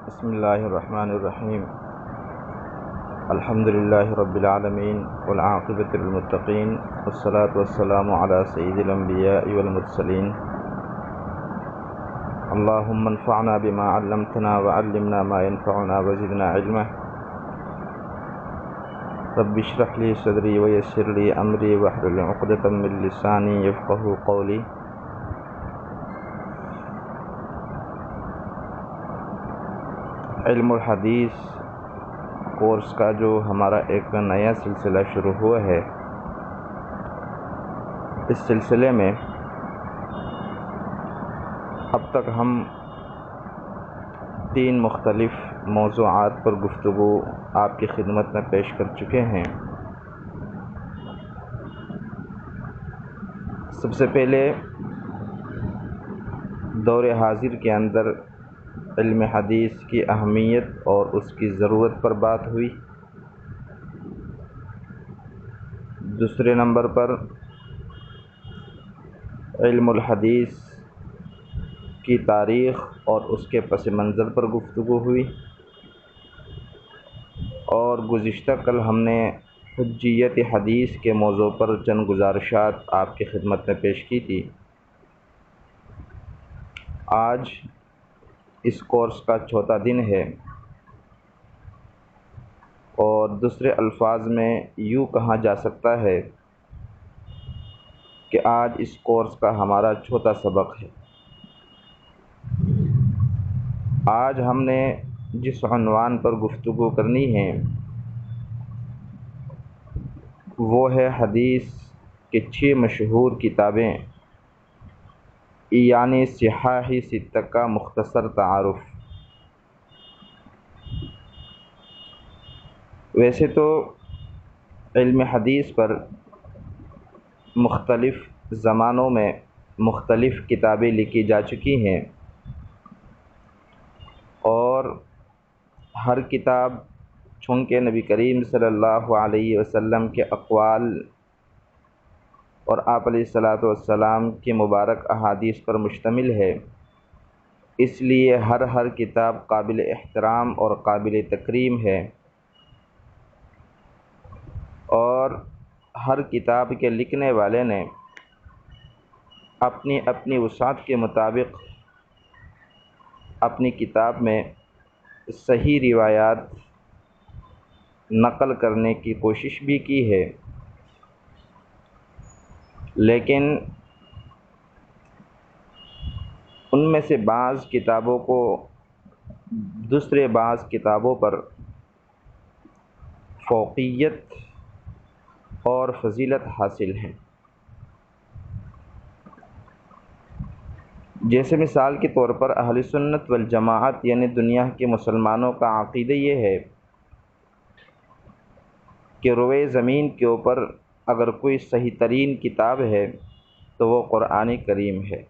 بسم اللہ الرحمن الرحیم الحمد للہ رب العالمین والعاقبۃ للمتقین والصلاة والسلام علی سید الانبیاء والمرسلین اللہم انفعنا بما علمتنا وعلمنا ما ينفعنا وزدنا علما رب اشرح لی صدری ویسر لی امری واحلل عقدۃ من لسانی یفقہوا قولی۔ علم الحدیث کورس کا جو ہمارا ایک نیا سلسلہ شروع ہوا ہے، اس سلسلے میں اب تک ہم 3 مختلف موضوعات پر گفتگو آپ کی خدمت میں پیش کر چکے ہیں۔ سب سے پہلے دور حاضر کے اندر علم حدیث کی اہمیت اور اس کی ضرورت پر بات ہوئی۔ دوسرے نمبر پر علم الحدیث کی تاریخ اور اس کے پس منظر پر گفتگو ہوئی، اور گزشتہ کل ہم نے حجیت حدیث کے موضوع پر چند گزارشات آپ کی خدمت میں پیش کی تھی۔ آج اس کورس کا چوتھا دن ہے، اور دوسرے الفاظ میں یوں کہا جا سکتا ہے کہ آج اس کورس کا ہمارا چوتھا سبق ہے۔ آج ہم نے جس عنوان پر گفتگو کرنی ہے وہ ہے حدیث کی 6 مشہور کتابیں، یعنی صحاح ستہ کا مختصر تعارف۔ ویسے تو علم حدیث پر مختلف زمانوں میں مختلف کتابیں لکھی جا چکی ہیں، اور ہر کتاب چونکہ نبی کریم صلی اللہ علیہ وسلم کے اقوال اور آپ علیہ الصلاۃ والسلام کے مبارک احادیث پر مشتمل ہے، اس لیے ہر کتاب قابل احترام اور قابل تکریم ہے، اور ہر کتاب کے لکھنے والے نے اپنی اپنی وسعت کے مطابق اپنی کتاب میں صحیح روایات نقل کرنے کی کوشش بھی کی ہے، لیکن ان میں سے بعض کتابوں کو دوسرے بعض کتابوں پر فوقیت اور فضیلت حاصل ہے۔ جیسے مثال کے طور پر اہل سنت والجماعت یعنی دنیا کے مسلمانوں کا عقیدہ یہ ہے کہ روئے زمین کے اوپر اگر کوئی صحیح ترین کتاب ہے تو وہ قرآن کریم ہے،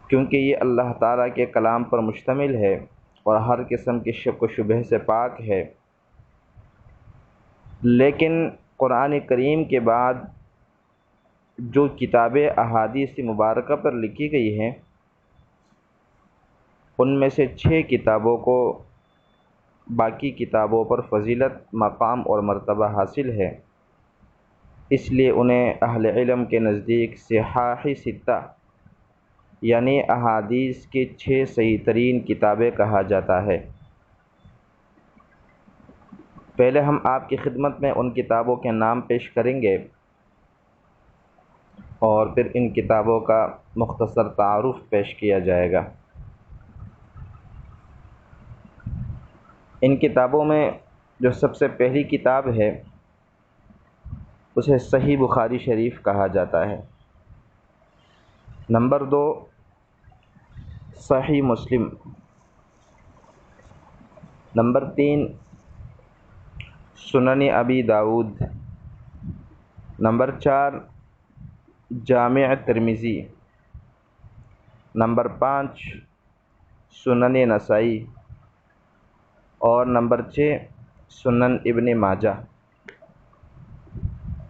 کیونکہ یہ اللہ تعالیٰ کے کلام پر مشتمل ہے اور ہر قسم کی شک و شبہ سے پاک ہے۔ لیکن قرآن کریم کے بعد جو کتابیں احادیث مبارکہ پر لکھی گئی ہیں، ان میں سے 6 کتابوں کو باقی کتابوں پر فضیلت، مقام اور مرتبہ حاصل ہے، اس لیے انہیں اہل علم کے نزدیک صحاح ستہ یعنی احادیث کی 6 صحیح ترین کتابیں کہا جاتا ہے۔ پہلے ہم آپ کی خدمت میں ان کتابوں کے نام پیش کریں گے، اور پھر ان کتابوں کا مختصر تعارف پیش کیا جائے گا۔ ان کتابوں میں جو سب سے پہلی کتاب ہے اسے صحیح بخاری شریف کہا جاتا ہے۔ نمبر 2 صحیح مسلم۔ نمبر 3 سنن ابی داؤد۔ نمبر 4 جامع ترمذی۔ نمبر 5 سنن نسائی، اور نمبر 6 سنن ابن ماجہ۔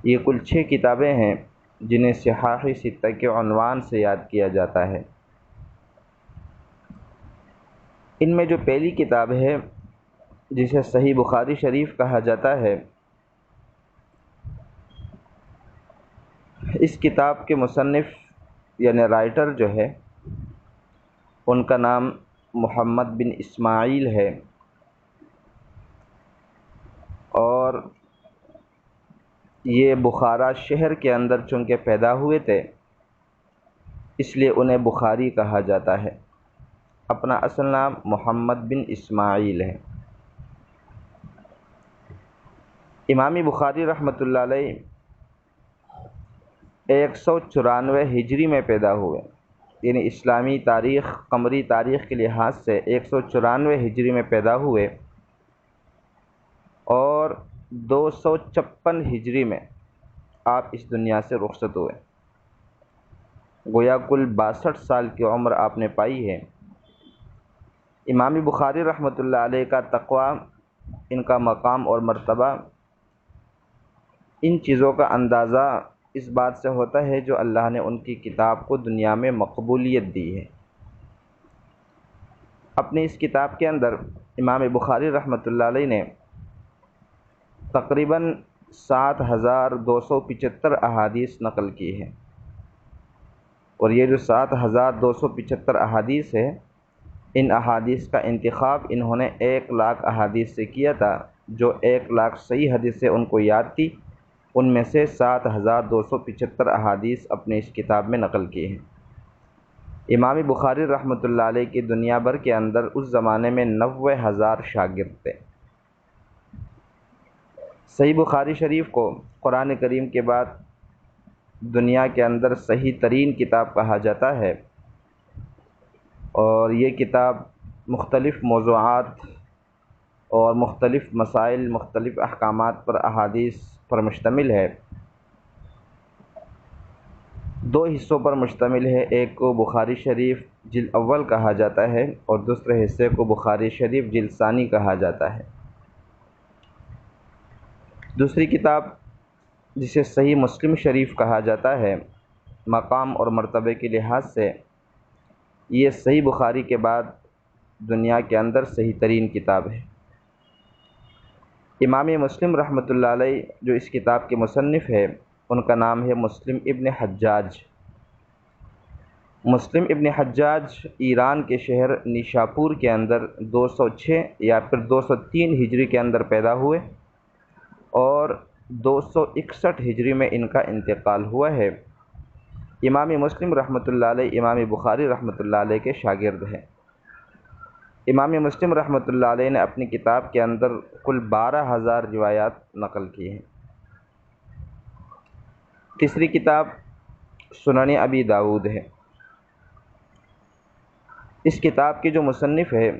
یہ کل 6 کتابیں ہیں جنہیں صحاح ستہ کے عنوان سے یاد کیا جاتا ہے۔ ان میں جو پہلی کتاب ہے جسے صحیح بخاری شریف کہا جاتا ہے، اس کتاب کے مصنف یعنی رائٹر جو ہے ان کا نام محمد بن اسماعیل ہے، اور یہ بخارا شہر کے اندر چونکہ پیدا ہوئے تھے اس لیے انہیں بخاری کہا جاتا ہے۔ اپنا اصل نام محمد بن اسماعیل ہے۔ امام بخاری رحمۃ اللہ علیہ 194 ہجری میں پیدا ہوئے، یعنی اسلامی تاریخ قمری تاریخ کے لحاظ سے 194 ہجری میں پیدا ہوئے، اور 256 ہجری میں آپ اس دنیا سے رخصت ہوئے۔ گویا کل 62 سال کی عمر آپ نے پائی ہے۔ امام بخاری رحمۃ اللہ علیہ کا تقویٰ، ان کا مقام اور مرتبہ، ان چیزوں کا اندازہ اس بات سے ہوتا ہے جو اللہ نے ان کی کتاب کو دنیا میں مقبولیت دی ہے۔ اپنی اس کتاب کے اندر امام بخاری رحمۃ اللہ علیہ نے تقریباً 7275 احادیث نقل کی ہے، اور یہ جو 7275 احادیث ہے، ان احادیث کا انتخاب انہوں نے 1,00,000 احادیث سے کیا تھا، جو 1,00,000 صحیح حدیثیں ان کو یاد تھی، ان میں سے 7275 احادیث اپنے اس کتاب میں نقل کی ہیں۔ امام بخاری رحمۃ اللہ علیہ کی دنیا بھر کے اندر اس زمانے میں 90,000 شاگرد تھے۔ صحیح بخاری شریف کو قرآن کریم کے بعد دنیا کے اندر صحیح ترین کتاب کہا جاتا ہے، اور یہ کتاب مختلف موضوعات اور مختلف مسائل، مختلف احکامات پر احادیث پر مشتمل ہے۔ 2 حصوں پر مشتمل ہے، ایک کو بخاری شریف جلد اول کہا جاتا ہے اور دوسرے حصے کو بخاری شریف جلد ثانی کہا جاتا ہے۔ دوسری کتاب جسے صحیح مسلم شریف کہا جاتا ہے، مقام اور مرتبے کے لحاظ سے یہ صحیح بخاری کے بعد دنیا کے اندر صحیح ترین کتاب ہے۔ امام مسلم رحمۃ اللہ علیہ جو اس کتاب کے مصنف ہے، ان کا نام ہے مسلم ابن حجاج۔ مسلم ابن حجاج ایران کے شہر نیشاپور کے اندر 206 یا پھر 203 ہجری کے اندر پیدا ہوئے، اور 261 ہجری میں ان کا انتقال ہوا ہے۔ امام مسلم رحمۃ اللہ علیہ امام بخاری رحمۃ اللہ علیہ کے شاگرد ہیں۔ امام مسلم رحمۃ اللہ علیہ نے اپنی کتاب کے اندر کل 12,000 روایات نقل کی ہیں۔ تیسری کتاب سنن ابی داؤد ہے۔ اس کتاب کے جو مصنف ہے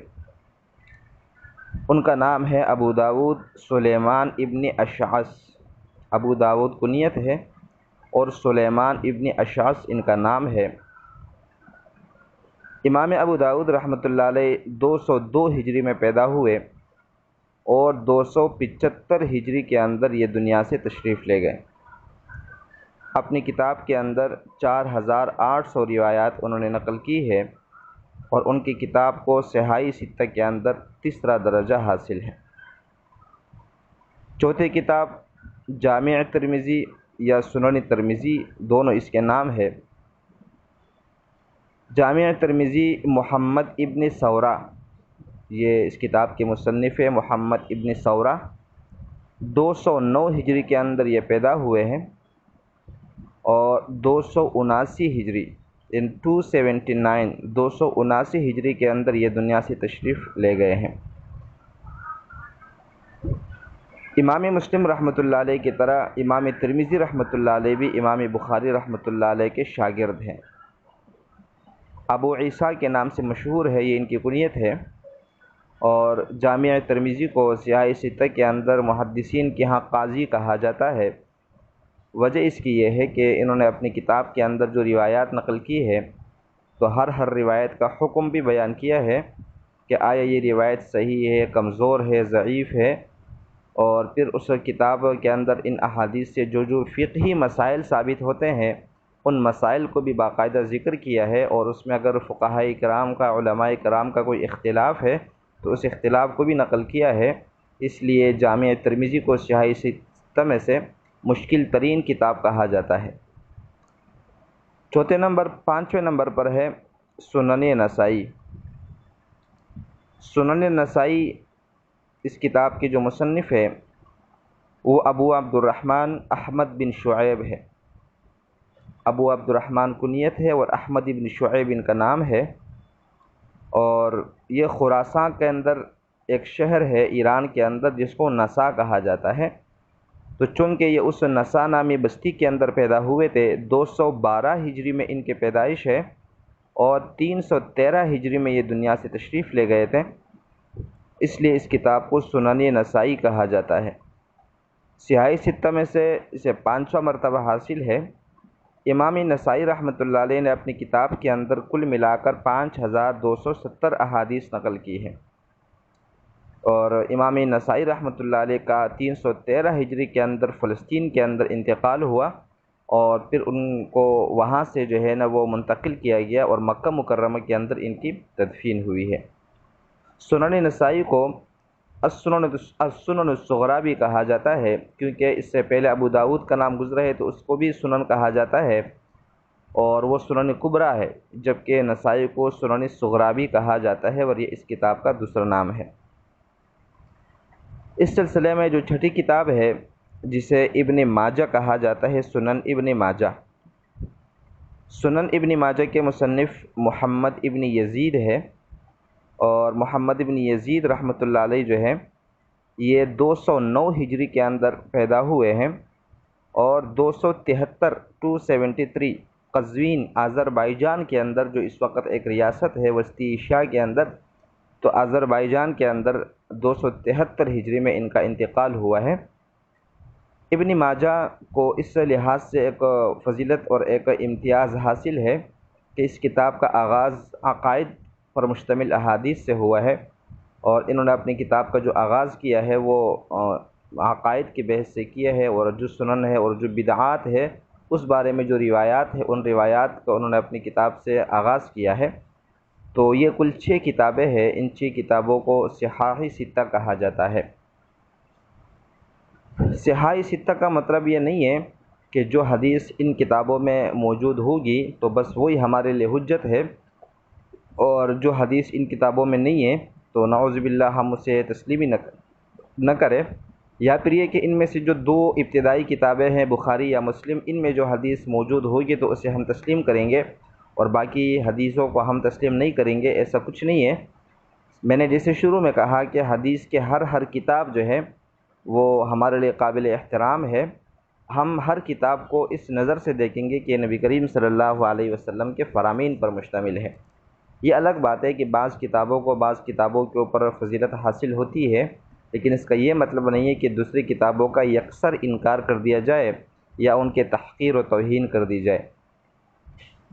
ان کا نام ہے ابو داؤد سلیمان ابن اشعث۔ ابو داؤد کنیت ہے اور سلیمان ابن اشعث ان کا نام ہے۔ امام ابو داؤد رحمۃ اللہ علیہ 202 ہجری میں پیدا ہوئے، اور 275 ہجری کے اندر یہ دنیا سے تشریف لے گئے۔ اپنی کتاب کے اندر 4,800 روایات انہوں نے نقل کی ہے، اور ان کی کتاب کو صحاح ستہ کے اندر تیسرا درجہ حاصل ہے۔ چوتھی کتاب جامع ترمذی یا سنن ترمذی، دونوں اس کے نام ہے۔ جامع ترمذی محمد ابن ثورہ، یہ اس کتاب کے مصنف ہے محمد ابن ثورہ، 209 ہجری کے اندر یہ پیدا ہوئے ہیں، اور 279 ہجری 279 ہجری کے اندر یہ دنیا سے تشریف لے گئے ہیں۔ امام مسلم رحمۃ اللہ علیہ کی طرح امام ترمذی رحمۃ اللہ علیہ بھی امام بخاری رحمۃ اللہ علیہ کے شاگرد ہیں۔ ابو عیسیٰ کے نام سے مشہور ہے، یہ ان کی کنیت ہے، اور جامع ترمذی کو صحاح ستہ کے اندر محدثین کے ہاں قاضی کہا جاتا ہے۔ وجہ اس کی یہ ہے کہ انہوں نے اپنی کتاب کے اندر جو روایات نقل کی ہے تو ہر روایت کا حکم بھی بیان کیا ہے کہ آیا یہ روایت صحیح ہے، کمزور ہے، ضعیف ہے، اور پھر اس کتاب کے اندر ان احادیث سے جو فقہی مسائل ثابت ہوتے ہیں ان مسائل کو بھی باقاعدہ ذکر کیا ہے، اور اس میں اگر فقہاء کرام کا، علماء کرام کا کوئی اختلاف ہے تو اس اختلاف کو بھی نقل کیا ہے۔ اس لیے جامع ترمذی کو صحاح ستہ میں سے مشکل ترین کتاب کہا جاتا ہے۔ پانچویں نمبر پر ہے سنن نسائی۔ سنن نسائی اس کتاب کے جو مصنف ہے وہ ابو عبد الرحمن احمد بن شعیب ہے۔ ابو عبد الرحمن کنیت ہے اور احمد بن شعیب ان کا نام ہے، اور یہ خراسان کے اندر ایک شہر ہے ایران کے اندر جس کو نسا کہا جاتا ہے۔ تو چونکہ یہ اس نسا نامی بستی کے اندر پیدا ہوئے تھے، 212 ہجری میں ان کے پیدائش ہے اور 313 ہجری میں یہ دنیا سے تشریف لے گئے تھے، اس لیے اس کتاب کو سنن نسائی کہا جاتا ہے۔ صحاح ستہ میں سے اسے 5واں مرتبہ حاصل ہے۔ امام نسائی رحمۃ اللہ علیہ نے اپنی کتاب کے اندر کل ملا کر 5270 احادیث نقل کی ہے، اور امام نسائی رحمۃ اللہ علیہ کا 313 ہجری کے اندر فلسطین کے اندر انتقال ہوا، اور پھر ان کو وہاں سے جو ہے نا وہ منتقل کیا گیا اور مکہ مکرمہ کے اندر ان کی تدفین ہوئی ہے۔ سنن نسائی کو السنن الصغریٰ بھی کہا جاتا ہے، کیونکہ اس سے پہلے ابو داؤد کا نام گزرا ہے تو اس کو بھی سنن کہا جاتا ہے، اور وہ سنن کبریٰ ہے، جبکہ نسائی کو سنن الصغریٰ بھی کہا جاتا ہے، اور یہ اس کتاب کا دوسرا نام ہے۔ اس سلسلے میں جو چھٹی کتاب ہے جسے ابن ماجہ کہا جاتا ہے، سنن ابن ماجہ۔ سنن ابن ماجہ کے مصنف محمد ابن یزید ہے، اور محمد ابن یزید رحمۃ اللہ علیہ جو ہے یہ 209 ہجری کے اندر پیدا ہوئے ہیں، اور 273 قزوین آذربائیجان کے اندر، جو اس وقت ایک ریاست ہے وسطی ایشیا کے اندر، تو آذربائیجان کے اندر 273 ہجری میں ان کا انتقال ہوا ہے۔ ابن ماجہ کو اس لحاظ سے ایک فضیلت اور ایک امتیاز حاصل ہے کہ اس کتاب کا آغاز عقائد پر مشتمل احادیث سے ہوا ہے، اور انہوں نے اپنی کتاب کا جو آغاز کیا ہے وہ عقائد کی بحث سے کیا ہے، اور جو سنن ہے اور جو بدعات ہے اس بارے میں جو روایات ہے ان روایات کا انہوں نے اپنی کتاب سے آغاز کیا ہے۔ تو یہ کل 6 کتابیں ہیں، ان 6 کتابوں کو صحاح ستہ کہا جاتا ہے۔ صحاح ستہ کا مطلب یہ نہیں ہے کہ جو حدیث ان کتابوں میں موجود ہوگی تو بس وہی ہمارے لیے حجت ہے، اور جو حدیث ان کتابوں میں نہیں ہے تو نعوذ باللہ ہم اسے تسلیم ہی نہ کریں، یا پھر یہ کہ ان میں سے جو 2 ابتدائی کتابیں ہیں بخاری یا مسلم، ان میں جو حدیث موجود ہوگی تو اسے ہم تسلیم کریں گے اور باقی حدیثوں کو ہم تسلیم نہیں کریں گے، ایسا کچھ نہیں ہے۔ میں نے جیسے شروع میں کہا کہ حدیث کے ہر کتاب جو ہے وہ ہمارے لیے قابل احترام ہے۔ ہم ہر کتاب کو اس نظر سے دیکھیں گے کہ نبی کریم صلی اللہ علیہ وسلم کے فرامین پر مشتمل ہے۔ یہ الگ بات ہے کہ بعض کتابوں کے اوپر فضیلت حاصل ہوتی ہے، لیکن اس کا یہ مطلب نہیں ہے کہ دوسری کتابوں کا یکسر انکار کر دیا جائے یا ان کے تحقیر و توہین کر دی جائے۔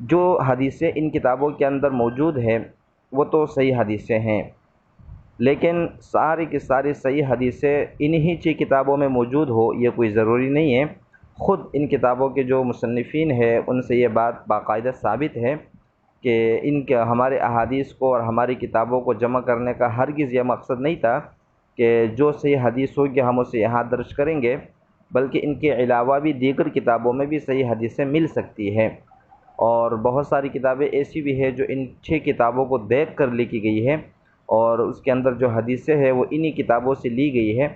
جو حدیثیں ان کتابوں کے اندر موجود ہیں وہ تو صحیح حدیثیں ہیں، لیکن ساری کی ساری صحیح حدیثیں انہی 6 کتابوں میں موجود ہو یہ کوئی ضروری نہیں ہے۔ خود ان کتابوں کے جو مصنفین ہیں ان سے یہ بات باقاعدہ ثابت ہے کہ ان کے ہمارے احادیث کو اور ہماری کتابوں کو جمع کرنے کا ہرگز یہ مقصد نہیں تھا کہ جو صحیح حدیث ہوگی ہم اسے یہاں درج کریں گے، بلکہ ان کے علاوہ بھی دیگر کتابوں میں بھی صحیح حدیثیں مل سکتی ہیں، اور بہت ساری کتابیں ایسی بھی ہیں جو ان 6 کتابوں کو دیکھ کر لکھی گئی ہے، اور اس کے اندر جو حدیثیں ہیں وہ انہی کتابوں سے لی گئی ہے۔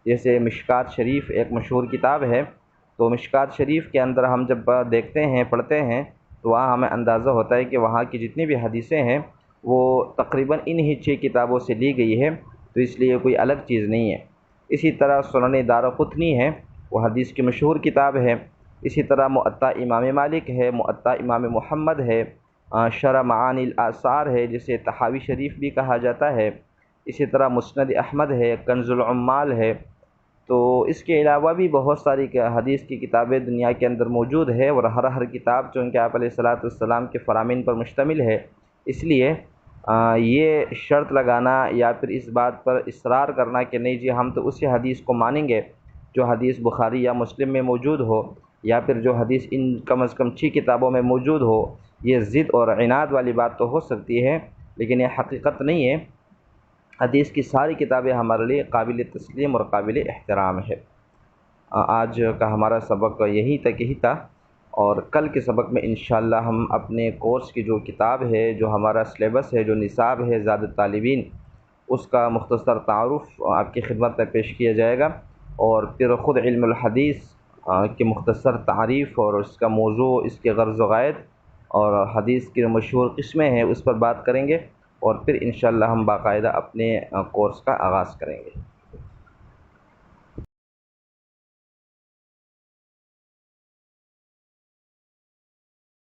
جیسے مشکوٰۃ شریف ایک مشہور کتاب ہے، تو مشکوٰۃ شریف کے اندر ہم جب دیکھتے ہیں، پڑھتے ہیں، تو وہاں ہمیں اندازہ ہوتا ہے کہ وہاں کی جتنی بھی حدیثیں ہیں وہ تقریباً انہی 6 کتابوں سے لی گئی ہے، تو اس لیے کوئی الگ چیز نہیں ہے۔ اسی طرح سنن دارقطنی ہے، وہ حدیث کی مشہور کتاب ہے۔ اسی طرح موطا امام مالک ہے، موطا امام محمد ہے، شرح معانی الآثار ہے جسے طحاوی شریف بھی کہا جاتا ہے، اسی طرح مسند احمد ہے، کنز العمال ہے۔ تو اس کے علاوہ بھی بہت ساری حدیث کی کتابیں دنیا کے اندر موجود ہے، اور ہر کتاب چونکہ آپ علیہ الصلاۃ والسلام کے فرامین پر مشتمل ہے، اس لیے یہ شرط لگانا یا پھر اس بات پر اصرار کرنا کہ نہیں جی ہم تو اسی حدیث کو مانیں گے جو حدیث بخاری یا مسلم میں موجود ہو، یا پھر جو حدیث ان کم از کم 6 کتابوں میں موجود ہو، یہ ضد اور عناد والی بات تو ہو سکتی ہے، لیکن یہ حقیقت نہیں ہے۔ حدیث کی ساری کتابیں ہمارے لیے قابل تسلیم اور قابل احترام ہے۔ آج کا ہمارا سبق یہیں تک ہی تھا، اور کل کے سبق میں انشاءاللہ ہم اپنے کورس کی جو کتاب ہے، جو ہمارا سلیبس ہے، جو نصاب ہے زاد الطالبین، اس کا مختصر تعارف آپ کی خدمت میں پیش کیا جائے گا، اور پھر خود علم الحدیث کی مختصر تعریف اور اس کا موضوع، اس کے غرض و غائد اور حدیث کی مشہور قسمیں ہیں اس پر بات کریں گے، اور پھر انشاءاللہ ہم باقاعدہ اپنے کورس کا آغاز کریں گے۔